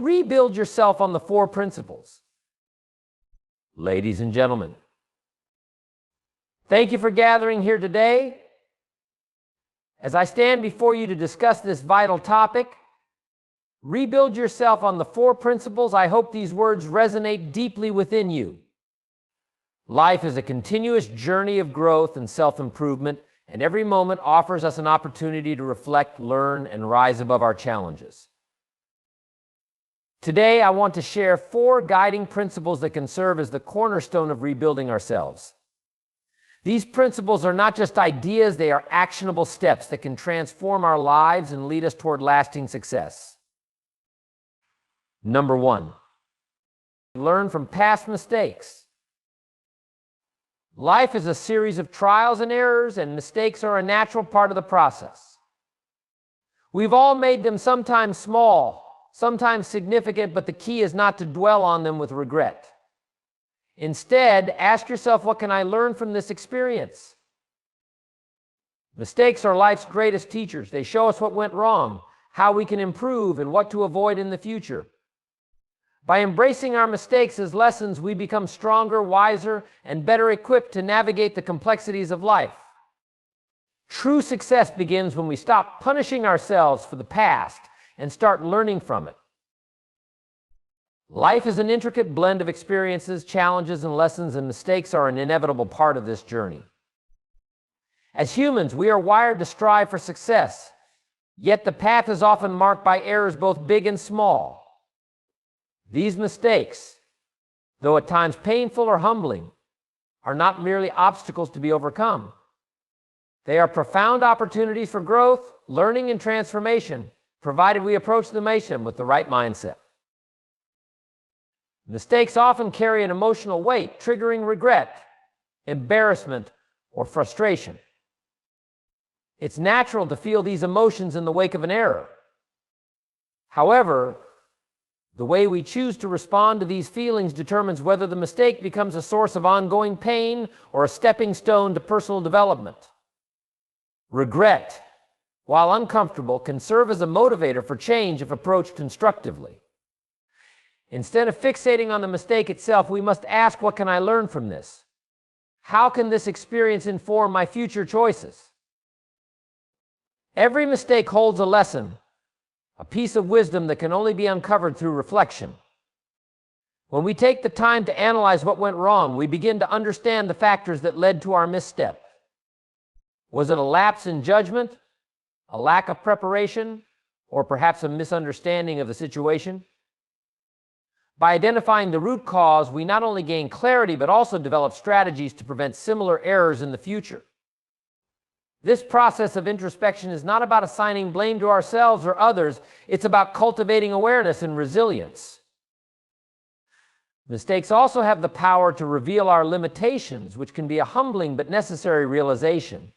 Rebuild yourself on the 4 principles. Ladies and gentlemen, thank you for gathering here today. As I stand before you to discuss this vital topic, rebuild yourself on the 4 principles. I hope these words resonate deeply within you. Life is a continuous journey of growth and self-improvement, and every moment offers us an opportunity to reflect, learn, and rise above our challenges. Today, I want to share 4 guiding principles that can serve as the cornerstone of rebuilding ourselves. These principles are not just ideas, they are actionable steps that can transform our lives and lead us toward lasting success. Number 1, learn from past mistakes. Life is a series of trials and errors, and mistakes are a natural part of the process. We've all made them, sometimes small, sometimes significant, but the key is not to dwell on them with regret. Instead, ask yourself, what can I learn from this experience? Mistakes are life's greatest teachers. They show us what went wrong, how we can improve, and what to avoid in the future. By embracing our mistakes as lessons, we become stronger, wiser, and better equipped to navigate the complexities of life. True success begins when we stop punishing ourselves for the past and start learning from it. Life is an intricate blend of experiences, challenges, and lessons, and mistakes are an inevitable part of this journey. As humans, we are wired to strive for success, yet the path is often marked by errors both big and small. These mistakes, though at times painful or humbling, are not merely obstacles to be overcome. They are profound opportunities for growth, learning, and transformation, provided we approach the mission with the right mindset. Mistakes often carry an emotional weight, triggering regret, embarrassment, or frustration. It's natural to feel these emotions in the wake of an error. However, the way we choose to respond to these feelings determines whether the mistake becomes a source of ongoing pain or a stepping stone to personal development. Regret, while uncomfortable, can serve as a motivator for change if approached constructively. Instead of fixating on the mistake itself, we must ask, what can I learn from this? How can this experience inform my future choices? Every mistake holds a lesson, a piece of wisdom that can only be uncovered through reflection. When we take the time to analyze what went wrong, we begin to understand the factors that led to our misstep. Was it a lapse in judgment, a lack of preparation, or perhaps a misunderstanding of the situation? By identifying the root cause, we not only gain clarity, but also develop strategies to prevent similar errors in the future. This process of introspection is not about assigning blame to ourselves or others. It's about cultivating awareness and resilience. Mistakes also have the power to reveal our limitations, which can be a humbling but necessary realization.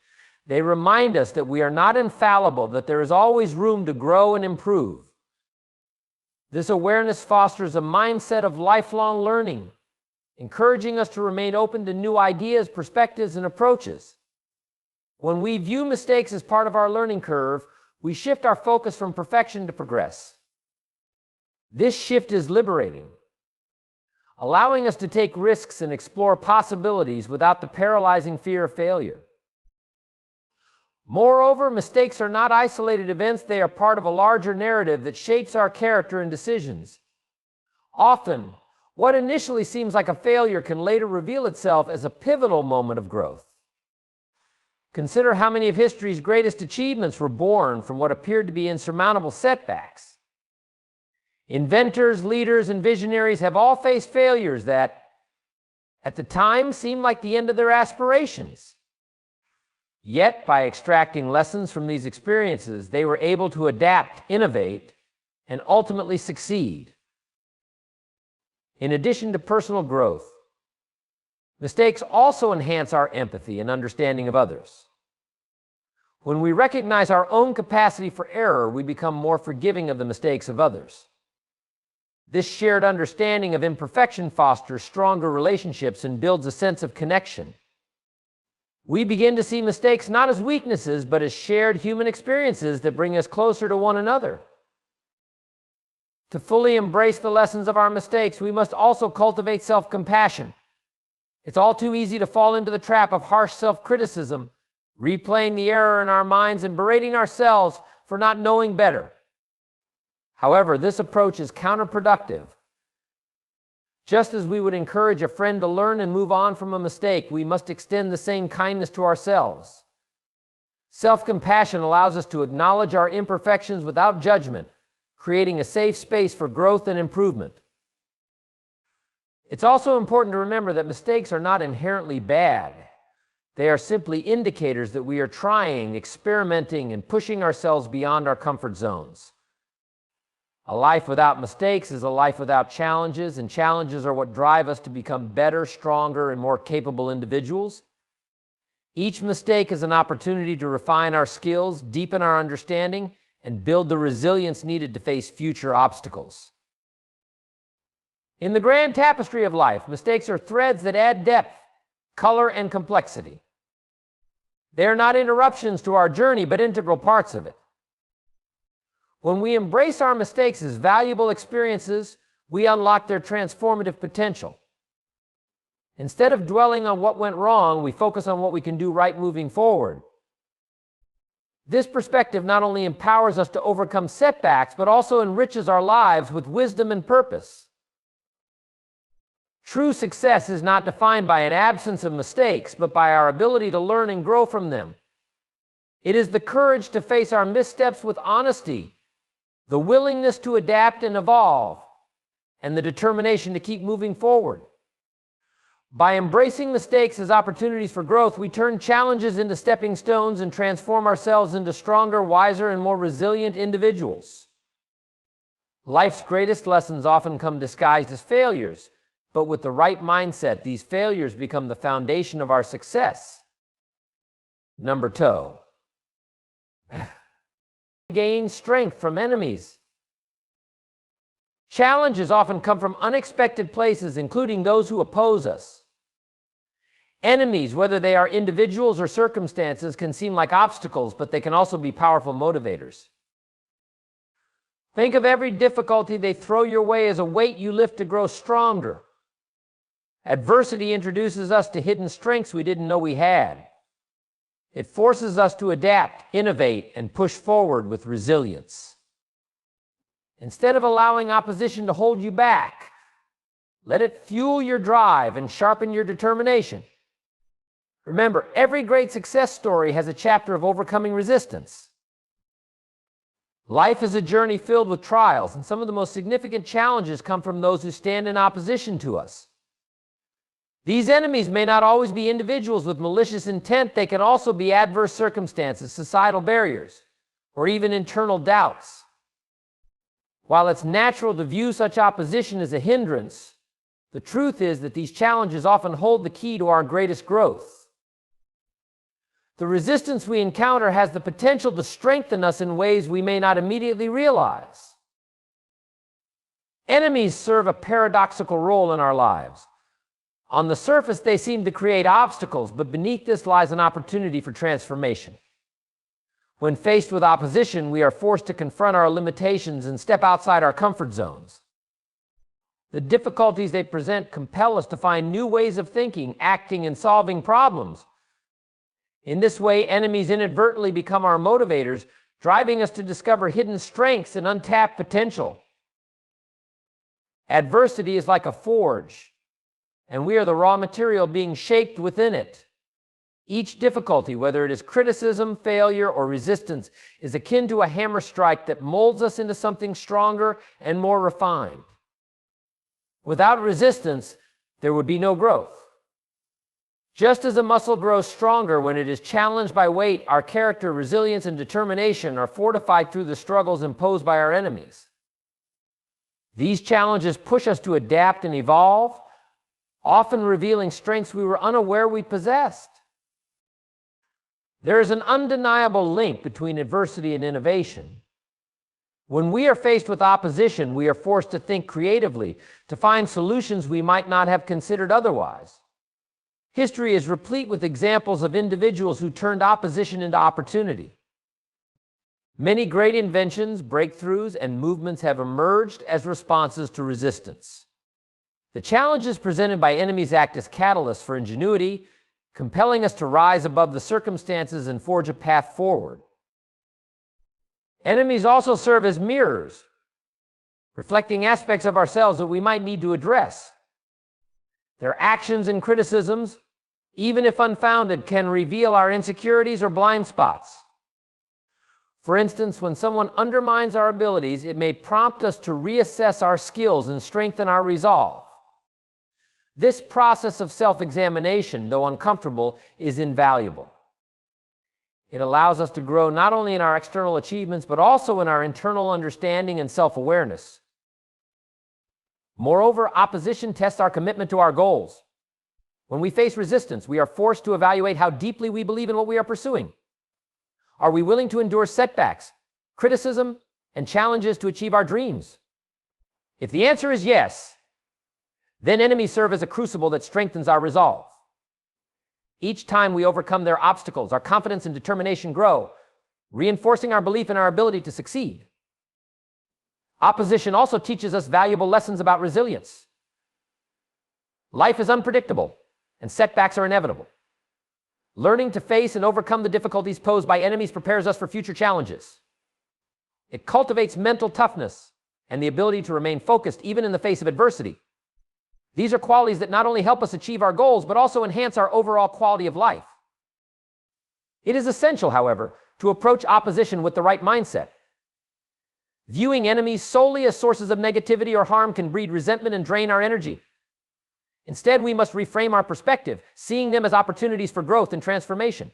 They remind us that we are not infallible, that there is always room to grow and improve. This awareness fosters a mindset of lifelong learning, encouraging us to remain open to new ideas, perspectives, and approaches. When we view mistakes as part of our learning curve, we shift our focus from perfection to progress. This shift is liberating, allowing us to take risks and explore possibilities without the paralyzing fear of failure. Moreover, mistakes are not isolated events. They are part of a larger narrative that shapes our character and decisions. Often, what initially seems like a failure can later reveal itself as a pivotal moment of growth. Consider how many of history's greatest achievements were born from what appeared to be insurmountable setbacks. Inventors, leaders, and visionaries have all faced failures that, at the time, seemed like the end of their aspirations. Yet, by extracting lessons from these experiences, they were able to adapt, innovate, and ultimately succeed. In addition to personal growth, mistakes also enhance our empathy and understanding of others. When we recognize our own capacity for error, we become more forgiving of the mistakes of others. This shared understanding of imperfection fosters stronger relationships and builds a sense of connection. We begin to see mistakes not as weaknesses, but as shared human experiences that bring us closer to one another. To fully embrace the lessons of our mistakes, we must also cultivate self-compassion. It's all too easy to fall into the trap of harsh self-criticism, replaying the error in our minds and berating ourselves for not knowing better. However, this approach is counterproductive. Just as we would encourage a friend to learn and move on from a mistake, we must extend the same kindness to ourselves. Self-compassion allows us to acknowledge our imperfections without judgment, creating a safe space for growth and improvement. It's also important to remember that mistakes are not inherently bad. They are simply indicators that we are trying, experimenting, and pushing ourselves beyond our comfort zones. A life without mistakes is a life without challenges, and challenges are what drive us to become better, stronger, and more capable individuals. Each mistake is an opportunity to refine our skills, deepen our understanding, and build the resilience needed to face future obstacles. In the grand tapestry of life, mistakes are threads that add depth, color, and complexity. They are not interruptions to our journey, but integral parts of it. When we embrace our mistakes as valuable experiences, we unlock their transformative potential. Instead of dwelling on what went wrong, we focus on what we can do right moving forward. This perspective not only empowers us to overcome setbacks, but also enriches our lives with wisdom and purpose. True success is not defined by an absence of mistakes, but by our ability to learn and grow from them. It is the courage to face our missteps with honesty, the willingness to adapt and evolve, and the determination to keep moving forward. By embracing mistakes as opportunities for growth, we turn challenges into stepping stones and transform ourselves into stronger, wiser, and more resilient individuals. Life's greatest lessons often come disguised as failures, but with the right mindset, these failures become the foundation of our success. Number 2. Gain strength from enemies. Challenges often come from unexpected places, including those who oppose us. Enemies, whether they are individuals or circumstances, can seem like obstacles, but they can also be powerful motivators. Think of every difficulty they throw your way as a weight you lift to grow stronger. Adversity introduces us to hidden strengths we didn't know we had. It forces us to adapt, innovate, and push forward with resilience. Instead of allowing opposition to hold you back, let it fuel your drive and sharpen your determination. Remember, every great success story has a chapter of overcoming resistance. Life is a journey filled with trials, and some of the most significant challenges come from those who stand in opposition to us. These enemies may not always be individuals with malicious intent. They can also be adverse circumstances, societal barriers, or even internal doubts. While it's natural to view such opposition as a hindrance, the truth is that these challenges often hold the key to our greatest growth. The resistance we encounter has the potential to strengthen us in ways we may not immediately realize. Enemies serve a paradoxical role in our lives. On the surface, they seem to create obstacles, but beneath this lies an opportunity for transformation. When faced with opposition, we are forced to confront our limitations and step outside our comfort zones. The difficulties they present compel us to find new ways of thinking, acting, and solving problems. In this way, enemies inadvertently become our motivators, driving us to discover hidden strengths and untapped potential. Adversity is like a forge, and we are the raw material being shaped within it. Each difficulty, whether it is criticism, failure, or resistance, is akin to a hammer strike that molds us into something stronger and more refined. Without resistance, there would be no growth. Just as a muscle grows stronger when it is challenged by weight, our character, resilience, and determination are fortified through the struggles imposed by our enemies. These challenges push us to adapt and evolve, often revealing strengths we were unaware we possessed. There is an undeniable link between adversity and innovation. When we are faced with opposition, we are forced to think creatively, to find solutions we might not have considered otherwise. History is replete with examples of individuals who turned opposition into opportunity. Many great inventions, breakthroughs, and movements have emerged as responses to resistance. The challenges presented by enemies act as catalysts for ingenuity, compelling us to rise above the circumstances and forge a path forward. Enemies also serve as mirrors, reflecting aspects of ourselves that we might need to address. Their actions and criticisms, even if unfounded, can reveal our insecurities or blind spots. For instance, when someone undermines our abilities, it may prompt us to reassess our skills and strengthen our resolve. This process of self-examination, though uncomfortable, is invaluable. It allows us to grow not only in our external achievements, but also in our internal understanding and self-awareness. Moreover, opposition tests our commitment to our goals. When we face resistance, we are forced to evaluate how deeply we believe in what we are pursuing. Are we willing to endure setbacks, criticism, and challenges to achieve our dreams? If the answer is yes, then enemies serve as a crucible that strengthens our resolve. Each time we overcome their obstacles, our confidence and determination grow, reinforcing our belief in our ability to succeed. Opposition also teaches us valuable lessons about resilience. Life is unpredictable, and setbacks are inevitable. Learning to face and overcome the difficulties posed by enemies prepares us for future challenges. It cultivates mental toughness and the ability to remain focused even in the face of adversity. These are qualities that not only help us achieve our goals, but also enhance our overall quality of life. It is essential, however, to approach opposition with the right mindset. Viewing enemies solely as sources of negativity or harm can breed resentment and drain our energy. Instead, we must reframe our perspective, seeing them as opportunities for growth and transformation.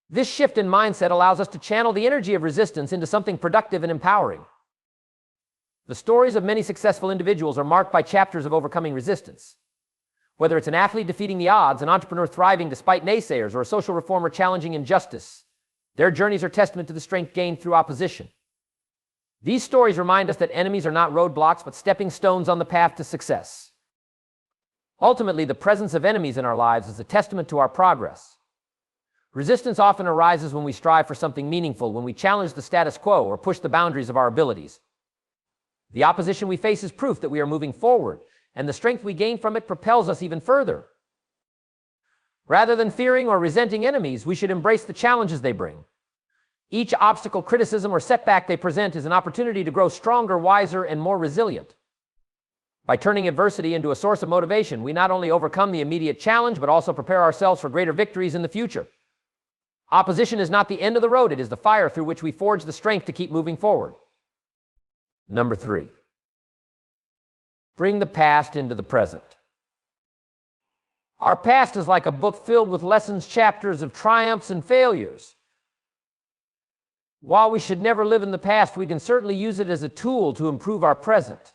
This shift in mindset allows us to channel the energy of resistance into something productive and empowering. The stories of many successful individuals are marked by chapters of overcoming resistance. Whether it's an athlete defeating the odds, an entrepreneur thriving despite naysayers, or a social reformer challenging injustice, their journeys are testament to the strength gained through opposition. These stories remind us that enemies are not roadblocks, but stepping stones on the path to success. Ultimately, the presence of enemies in our lives is a testament to our progress. Resistance often arises when we strive for something meaningful, when we challenge the status quo or push the boundaries of our abilities. The opposition we face is proof that we are moving forward, and the strength we gain from it propels us even further. Rather than fearing or resenting enemies, we should embrace the challenges they bring. Each obstacle, criticism, or setback they present is an opportunity to grow stronger, wiser, and more resilient. By turning adversity into a source of motivation, we not only overcome the immediate challenge, but also prepare ourselves for greater victories in the future. Opposition is not the end of the road, it is the fire through which we forge the strength to keep moving forward. Number 3, bring the past into the present. Our past is like a book filled with lessons, chapters of triumphs and failures. While we should never live in the past, we can certainly use it as a tool to improve our present.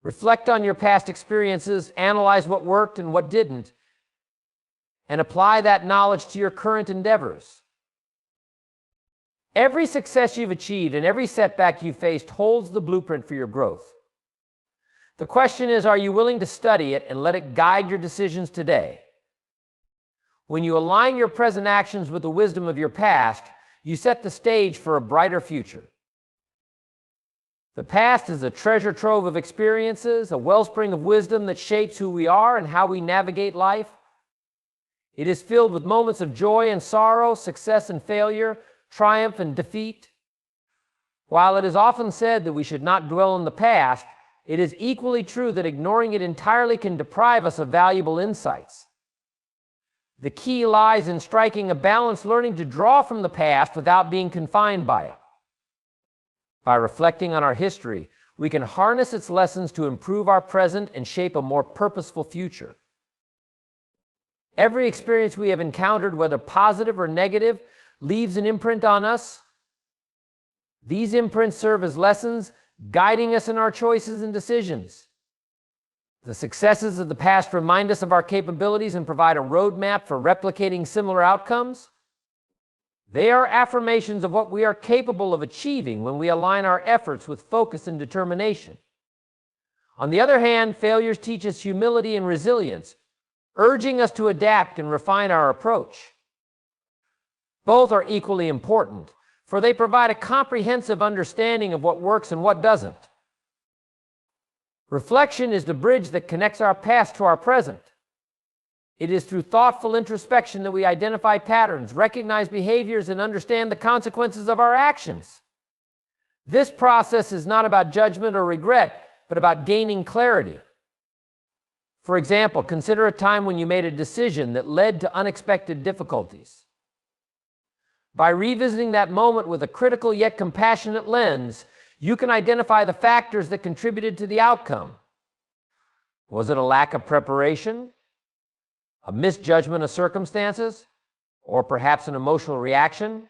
Reflect on your past experiences, analyze what worked and what didn't, and apply that knowledge to your current endeavors. Every success you've achieved and every setback you've faced holds the blueprint for your growth. The question is, are you willing to study it and let it guide your decisions today? When you align your present actions with the wisdom of your past, you set the stage for a brighter future. The past is a treasure trove of experiences, a wellspring of wisdom that shapes who we are and how we navigate life. It is filled with moments of joy and sorrow, success and failure, triumph and defeat. While it is often said that we should not dwell on the past, it is equally true that ignoring it entirely can deprive us of valuable insights. The key lies in striking a balance, learning to draw from the past without being confined by it. By reflecting on our history, we can harness its lessons to improve our present and shape a more purposeful future. Every experience we have encountered, whether positive or negative, leaves an imprint on us. These imprints serve as lessons, guiding us in our choices and decisions. The successes of the past remind us of our capabilities and provide a roadmap for replicating similar outcomes. They are affirmations of what we are capable of achieving when we align our efforts with focus and determination. On the other hand, failures teach us humility and resilience, urging us to adapt and refine our approach. Both are equally important, for they provide a comprehensive understanding of what works and what doesn't. Reflection is the bridge that connects our past to our present. It is through thoughtful introspection that we identify patterns, recognize behaviors, and understand the consequences of our actions. This process is not about judgment or regret, but about gaining clarity. For example, consider a time when you made a decision that led to unexpected difficulties. By revisiting that moment with a critical yet compassionate lens, you can identify the factors that contributed to the outcome. Was it a lack of preparation, a misjudgment of circumstances, or perhaps an emotional reaction?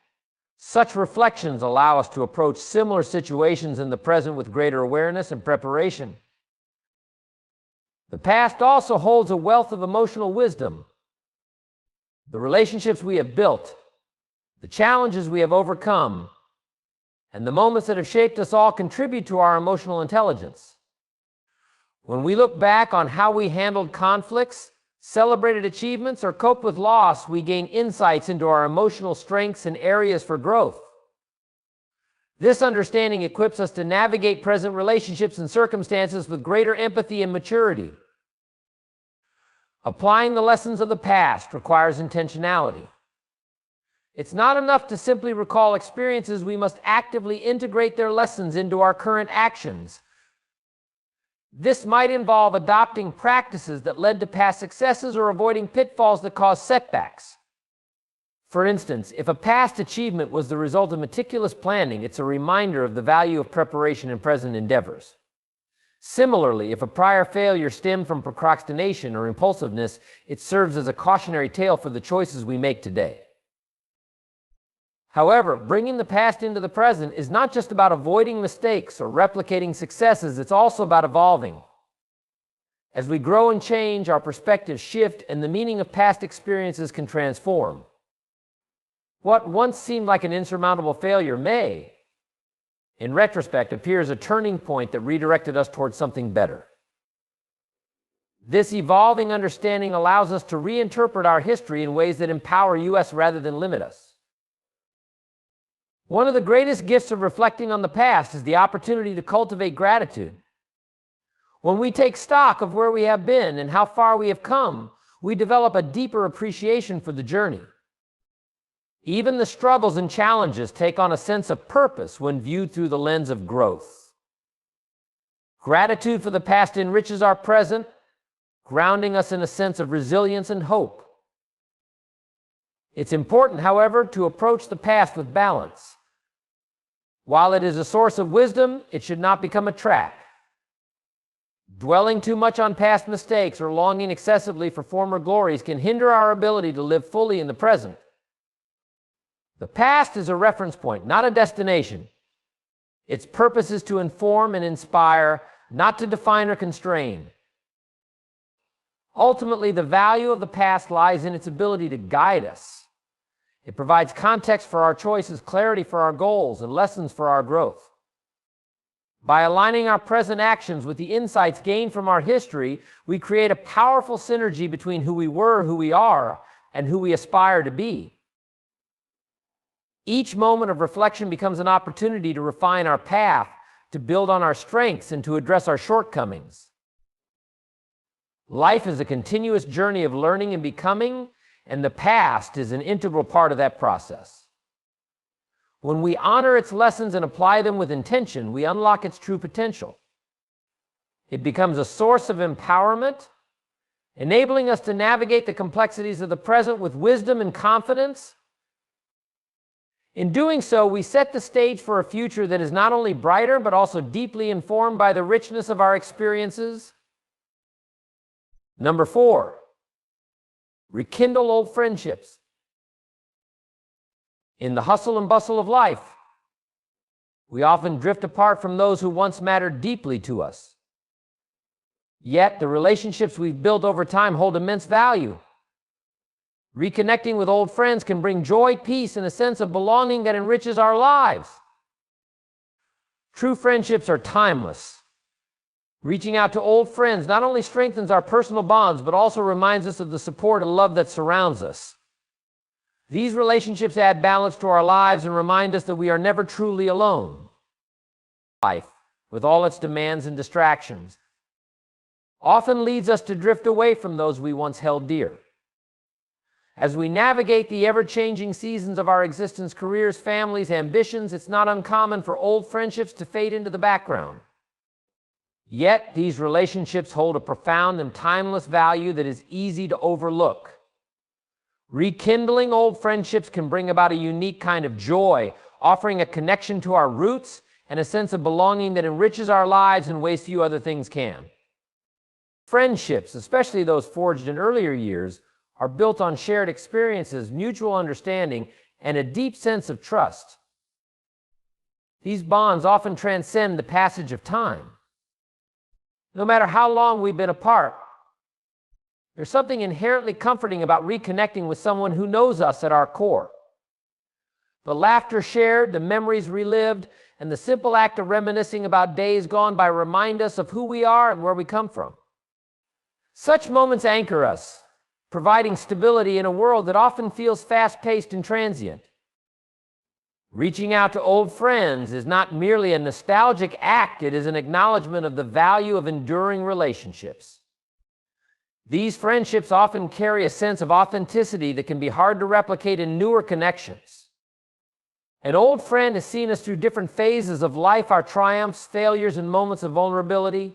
Such reflections allow us to approach similar situations in the present with greater awareness and preparation. The past also holds a wealth of emotional wisdom. The relationships we have built, the challenges we have overcome, and the moments that have shaped us all contribute to our emotional intelligence. When we look back on how we handled conflicts, celebrated achievements, or coped with loss, we gain insights into our emotional strengths and areas for growth. This understanding equips us to navigate present relationships and circumstances with greater empathy and maturity. Applying the lessons of the past requires intentionality. It's not enough to simply recall experiences. We must actively integrate their lessons into our current actions. This might involve adopting practices that led to past successes or avoiding pitfalls that cause setbacks. For instance, if a past achievement was the result of meticulous planning, it's a reminder of the value of preparation in present endeavors. Similarly, if a prior failure stemmed from procrastination or impulsiveness, it serves as a cautionary tale for the choices we make today. However, bringing the past into the present is not just about avoiding mistakes or replicating successes, it's also about evolving. As we grow and change, our perspectives shift and the meaning of past experiences can transform. What once seemed like an insurmountable failure may, in retrospect, appear as a turning point that redirected us towards something better. This evolving understanding allows us to reinterpret our history in ways that empower us rather than limit us. One of the greatest gifts of reflecting on the past is the opportunity to cultivate gratitude. When we take stock of where we have been and how far we have come, we develop a deeper appreciation for the journey. Even the struggles and challenges take on a sense of purpose when viewed through the lens of growth. Gratitude for the past enriches our present, grounding us in a sense of resilience and hope. It's important, however, to approach the past with balance. While it is a source of wisdom, it should not become a trap. Dwelling too much on past mistakes or longing excessively for former glories can hinder our ability to live fully in the present. The past is a reference point, not a destination. Its purpose is to inform and inspire, not to define or constrain. Ultimately, the value of the past lies in its ability to guide us. It provides context for our choices, clarity for our goals, and lessons for our growth. By aligning our present actions with the insights gained from our history, we create a powerful synergy between who we were, who we are, and who we aspire to be. Each moment of reflection becomes an opportunity to refine our path, to build on our strengths, and to address our shortcomings. Life is a continuous journey of learning and becoming, and the past is an integral part of that process. When we honor its lessons and apply them with intention, we unlock its true potential. It becomes a source of empowerment, enabling us to navigate the complexities of the present with wisdom and confidence. In doing so, we set the stage for a future that is not only brighter, but also deeply informed by the richness of our experiences. Number 4, rekindle old friendships. In the hustle and bustle of life, we often drift apart from those who once mattered deeply to us. Yet, the relationships we've built over time hold immense value. Reconnecting with old friends can bring joy, peace, and a sense of belonging that enriches our lives. True friendships are timeless. Reaching out to old friends not only strengthens our personal bonds, but also reminds us of the support and love that surrounds us. These relationships add balance to our lives and remind us that we are never truly alone. Life, with all its demands and distractions, often leads us to drift away from those we once held dear. As we navigate the ever-changing seasons of our existence, careers, families, ambitions, it's not uncommon for old friendships to fade into the background. Yet, these relationships hold a profound and timeless value that is easy to overlook. Rekindling old friendships can bring about a unique kind of joy, offering a connection to our roots and a sense of belonging that enriches our lives in ways few other things can. Friendships, especially those forged in earlier years, are built on shared experiences, mutual understanding, and a deep sense of trust. These bonds often transcend the passage of time. No matter how long we've been apart, there's something inherently comforting about reconnecting with someone who knows us at our core. The laughter shared, the memories relived, and the simple act of reminiscing about days gone by remind us of who we are and where we come from. Such moments anchor us, providing stability in a world that often feels fast-paced and transient. Reaching out to old friends is not merely a nostalgic act, it is an acknowledgement of the value of enduring relationships. These friendships often carry a sense of authenticity that can be hard to replicate in newer connections. An old friend has seen us through different phases of life, our triumphs, failures, and moments of vulnerability.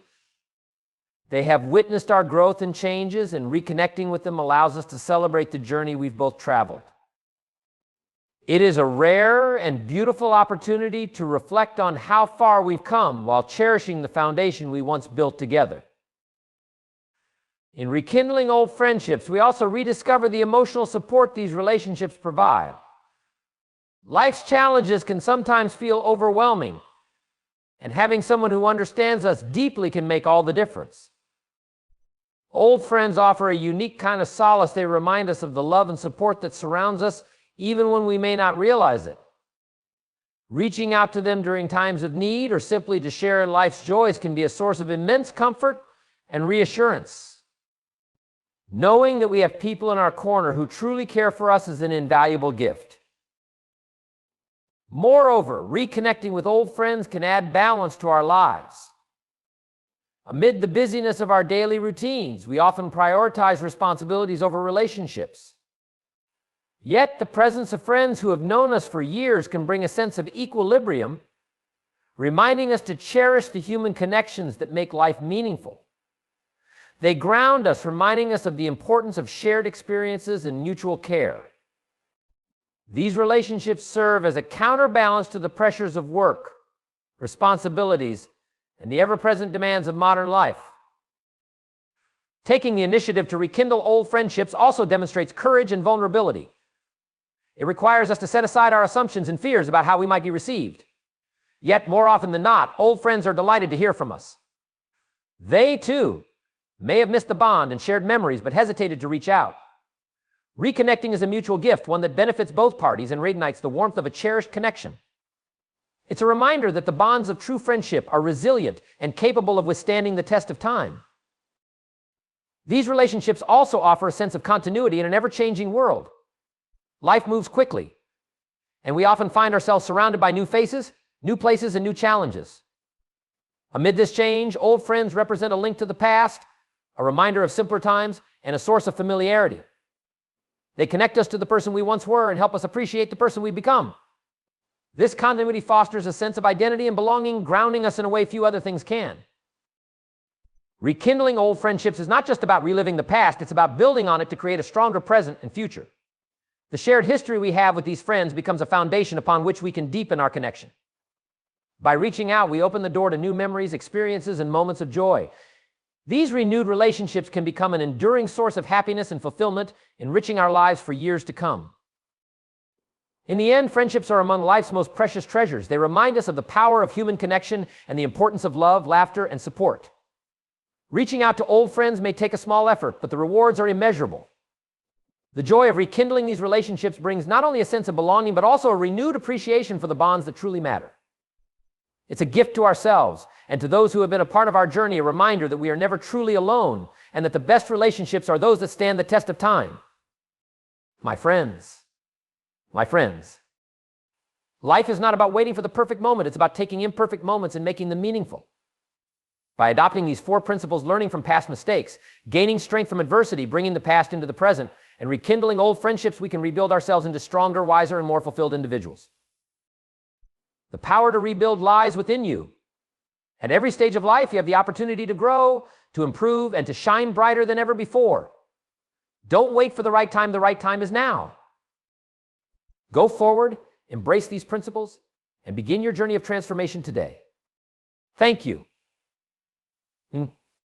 They have witnessed our growth and changes, and reconnecting with them allows us to celebrate the journey we've both traveled. It is a rare and beautiful opportunity to reflect on how far we've come while cherishing the foundation we once built together. In rekindling old friendships, we also rediscover the emotional support these relationships provide. Life's challenges can sometimes feel overwhelming, and having someone who understands us deeply can make all the difference. Old friends offer a unique kind of solace. They remind us of the love and support that surrounds us, even when we may not realize it. Reaching out to them during times of need or simply to share in life's joys can be a source of immense comfort and reassurance. Knowing that we have people in our corner who truly care for us is an invaluable gift. Moreover, reconnecting with old friends can add balance to our lives. Amid the busyness of our daily routines, we often prioritize responsibilities over relationships. Yet, the presence of friends who have known us for years can bring a sense of equilibrium, reminding us to cherish the human connections that make life meaningful. They ground us, reminding us of the importance of shared experiences and mutual care. These relationships serve as a counterbalance to the pressures of work, responsibilities, and the ever-present demands of modern life. Taking the initiative to rekindle old friendships also demonstrates courage and vulnerability. It requires us to set aside our assumptions and fears about how we might be received. Yet, more often than not, old friends are delighted to hear from us. They, too, may have missed the bond and shared memories, but hesitated to reach out. Reconnecting is a mutual gift, one that benefits both parties and reignites the warmth of a cherished connection. It's a reminder that the bonds of true friendship are resilient and capable of withstanding the test of time. These relationships also offer a sense of continuity in an ever-changing world. Life moves quickly, and we often find ourselves surrounded by new faces, new places, and new challenges. Amid this change, old friends represent a link to the past, a reminder of simpler times, and a source of familiarity. They connect us to the person we once were and help us appreciate the person we've become. This continuity fosters a sense of identity and belonging, grounding us in a way few other things can. Rekindling old friendships is not just about reliving the past, it's about building on it to create a stronger present and future. The shared history we have with these friends becomes a foundation upon which we can deepen our connection. By reaching out, we open the door to new memories, experiences, and moments of joy. These renewed relationships can become an enduring source of happiness and fulfillment, enriching our lives for years to come. In the end, friendships are among life's most precious treasures. They remind us of the power of human connection and the importance of love, laughter, and support. Reaching out to old friends may take a small effort, but the rewards are immeasurable. The joy of rekindling these relationships brings not only a sense of belonging, but also a renewed appreciation for the bonds that truly matter. It's a gift to ourselves and to those who have been a part of our journey, a reminder that we are never truly alone and that the best relationships are those that stand the test of time. My friends, My friends, life is not about waiting for the perfect moment. It's about taking imperfect moments and making them meaningful. By adopting these 4 principles, learning from past mistakes, gaining strength from adversity, bringing the past into the present, and rekindling old friendships, we can rebuild ourselves into stronger, wiser, and more fulfilled individuals. The power to rebuild lies within you. At every stage of life, you have the opportunity to grow, to improve, and to shine brighter than ever before. Don't wait for the right time. The right time is now. Go forward, embrace these principles, and begin your journey of transformation today. Thank you.